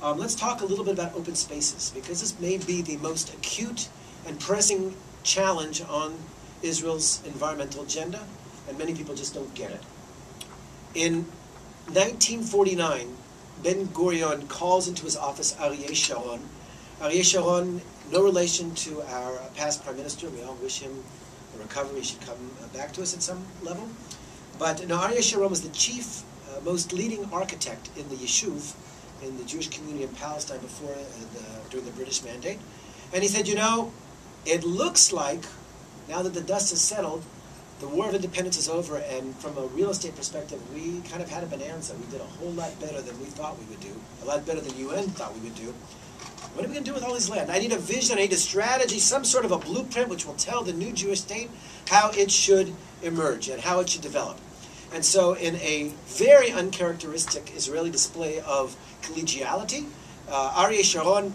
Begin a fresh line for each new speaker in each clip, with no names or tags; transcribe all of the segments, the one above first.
let's talk a little bit about open spaces, because this may be the most acute and pressing challenge on Israel's environmental agenda, and many people just don't get it. In 1949, Ben-Gurion calls into his office Aryeh Sharon. Aryeh Sharon, no relation to our past prime minister. We all wish him a recovery. He should come back to us at some level. But no, Aryeh Sharon was the chief, most leading architect in the Yishuv, in the Jewish community in Palestine before, during the British Mandate. And he said, you know, it looks like, now that the dust has settled, the War of Independence is over, and from a real estate perspective, we kind of had a bonanza. We did a whole lot better than we thought we would do, a lot better than UN thought we would do. What are we going to do with all this land? I need a vision, I need a strategy, some sort of a blueprint which will tell the new Jewish state how it should emerge and how it should develop. And so in a very uncharacteristic Israeli display of collegiality, Aryeh Sharon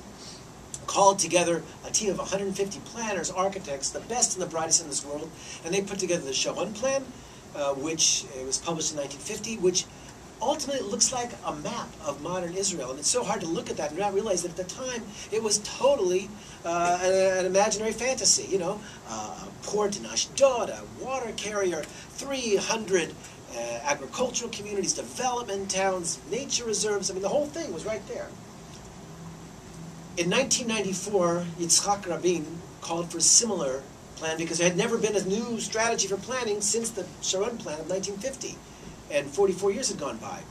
called together a team of 150 planners, architects, the best and the brightest in this world, and they put together the Sharon Plan, which was published in 1950, which ultimately looks like a map of modern Israel. And it's so hard to look at that and not realize that at the time it was totally an imaginary fantasy. You know, a port in Ashdod, a water carrier, 300 agricultural communities, development towns, nature reserves. I mean, the whole thing was right there. In 1994, Yitzhak Rabin called for a similar plan because there had never been a new strategy for planning since the Sharon Plan of 1950, and 44 years had gone by.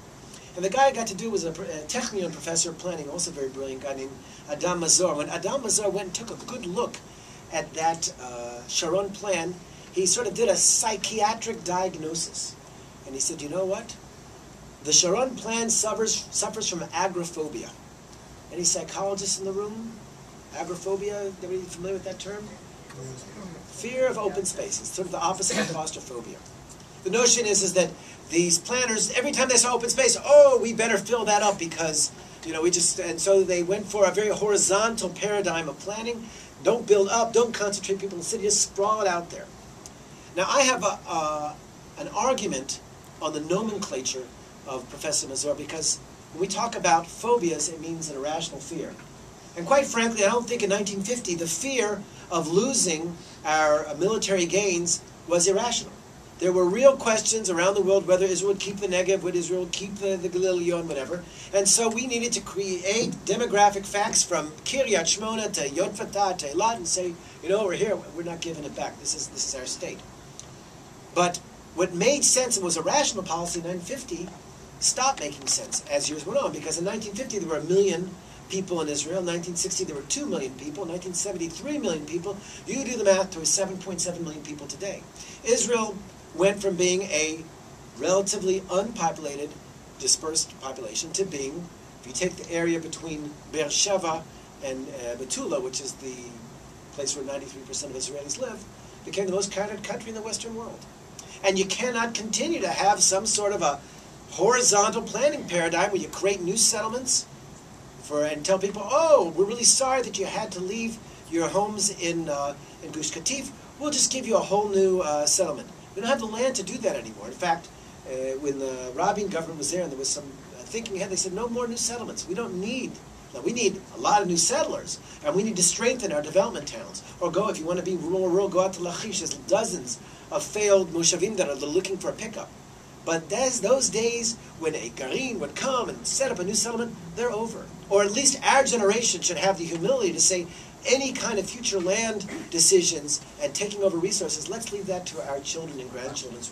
And the guy I got to do was a Technion professor of planning, also a very brilliant guy named Adam Mazor. When Adam Mazor went and took a good look at that Sharon Plan, he sort of did a psychiatric diagnosis. And he said, you know what? The Sharon Plan suffers from agoraphobia. Any psychologists in the room? Agoraphobia, everybody familiar with that term? Fear of open spaces, sort of the opposite of claustrophobia. The notion is that these planners, every time they saw open space, oh, we better fill that up because, you know, and so they went for a very horizontal paradigm of planning. Don't build up, don't concentrate people in the city, just sprawl it out there. Now, I have an argument on the nomenclature of Professor Mazur, because when we talk about phobias, it means an irrational fear. And quite frankly, I don't think in 1950 the fear of losing our military gains was irrational. There were real questions around the world whether Israel would keep the Negev, would Israel keep the Galil, whatever. And so we needed to create demographic facts from Kiryat Shmona to Yotfatah to Eilat and say, you know, we're here, we're not giving it back. This is our state. But what made sense and was a rational policy in 1950 stopped making sense as years went on, because in 1950 there were 1 million people in Israel. In 1960 there were 2 million people. In 1970, 3 million people. You do the math to 7.7 million people today. Israel went from being a relatively unpopulated, dispersed population to being, if you take the area between Beersheba and Betula, which is the place where 93% of Israelis live, became the most crowded country in the Western world. And you cannot continue to have some sort of a horizontal planning paradigm where you create new settlements and tell people, oh, we're really sorry that you had to leave your homes in Gush Katif. We'll just give you a whole new settlement. We don't have the land to do that anymore. In fact, when the Rabin government was there and there was some thinking ahead, they said, no more new settlements. We don't need, we need a lot of new settlers, and we need to strengthen our development towns. Or go, if you want to be rural, go out to Lachish. There's dozens of failed moshavim that are looking for a pickup. But those days when a garin would come and set up a new settlement, they're over. Or at least our generation should have the humility to say, any kind of future land decisions and taking over resources, let's leave that to our children and grandchildren's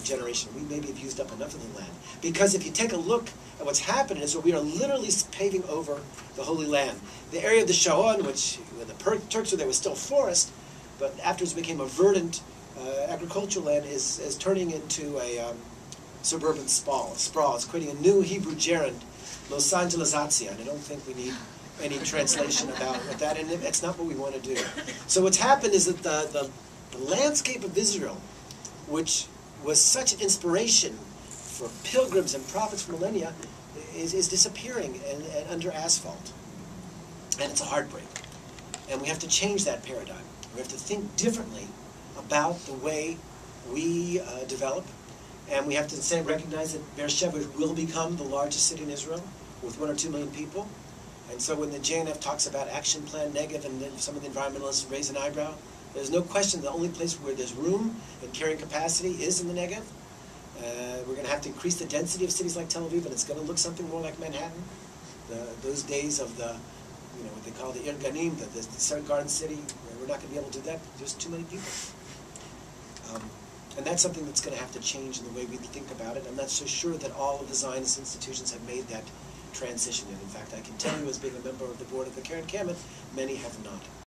generation. We maybe have used up enough of the land. Because if you take a look at what's happening, is that we are literally paving over the Holy Land. The area of the Sharon, which when the Turks were there was still forest, but afterwards became a verdant agricultural land, is turning into a suburban sprawl. It's creating a new Hebrew gerund, Los Angelesization. And I don't think we need any translation about that, and it's not what we want to do. So what's happened is that the landscape of Israel, which was such an inspiration for pilgrims and prophets for millennia, is disappearing and under asphalt. And it's a heartbreak. And we have to change that paradigm. We have to think differently about the way we develop. And we have to recognize that Beersheba will become the largest city in Israel. with 1 or 2 million people. And so when the JNF talks about action plan negative and then some of the environmentalists raise an eyebrow, there's no question the only place where there's room and carrying capacity is in the Negev. We're going to have to increase the density of cities like Tel Aviv, and it's going to look something more like Manhattan. Those days of the, what they call the Ir Ganim, the garden city, we're not going to be able to do that. There's too many people. And that's something that's going to have to change in the way we think about it. I'm not so sure that all of the Zionist institutions have made that transition. And in fact, I can tell you, as being a member of the board of the Keren Kayemet, many have not.